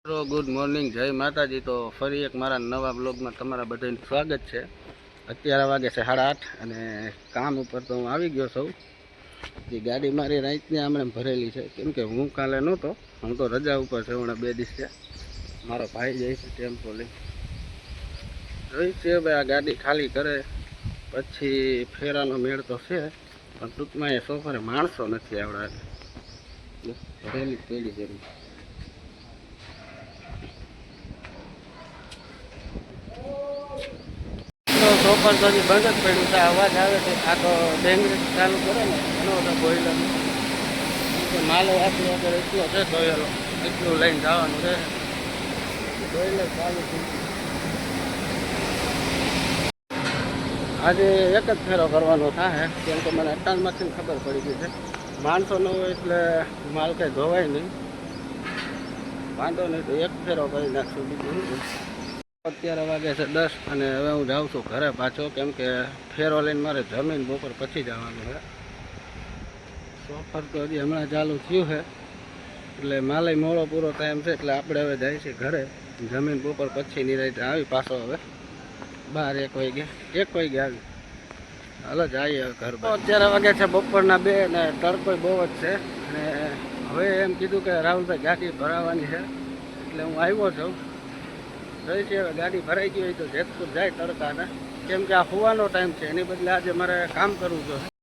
Good morning, જય માતાજી। તો ફરી એક મારા નવા બ્લોગમાં તમારા બધાનું સ્વાગત છે। અત્યારે વાગે છે 8:30 અને કામ ઉપર તો હું આવી ગયો છું। જે ગાડી મારી રાતની આમણે ભરેલી છે, કેમ કે હું કાલે નહોતો, હું તો રજા ઉપર છે હમણાં 2 દિવસ છે। મારો ભાઈ જાય છે ટેમ્પો લઈ, જોઈ છે ભાઈ આ ગાડી ખાલી કરે પછી ફેરાનો મેળ તો છે, પણ ટૂંકમાં એ સોફરે માણસો નથી આવડા, ભરેલી પેલી છે। સોફર તો હજી બંધ જ પડ્યું છે, અવાજ આવે છે। આ તો ડેંગરી ચાલુ કરે ને એનો હતો બોઈલર, માલો આપણી આગળ એટલો છે ધોયેલો, એટલું લઈને જવાનું છે, બોઈલર ચાલુ થયું। આજે એક જ ફેરો કરવાનો થાય, કેમ કે મને અટાણમાંથી ખબર પડી ગઈ છે માણસો ન હોય એટલે માલ કંઈ ધોવાય નહીં, વાંધો નહીં, તો એક ફેરો કરી નાખશું, બીજું અત્યારે વાગે છે 10 અને હવે હું જાઉં છું ઘરે પાછો, કેમ કે ફેરો લઈને મારે જમીન બપોર પછી જવાનું છે। સોફર તો હજી હમણાં ચાલુ થયું છે, એટલે માલય મોડો પૂરો ટાઈમ છે, એટલે આપણે હવે જાય છે ઘરે, જમીન બપોર પછી નિરાંતે આવી પાછો હવે 12-1 વાગે આવી, હાલો જઈએ હવે ઘર। અત્યારે વાગે છે બપોરના 2 અને તડકો બહુ જ છે, અને હવે એમ કીધું કે રાહુલભાઈ ગાડી ભરાવાની છે, એટલે હું આવ્યો છું। જોઈ છે હવે ગાડી ભરાઈ ગઈ હોય તો જેતપુર જાય તડકાને, કેમ કે આ સુવાનો ટાઈમ છે, એની બદલે આજે મારે કામ કરવું જોઈએ।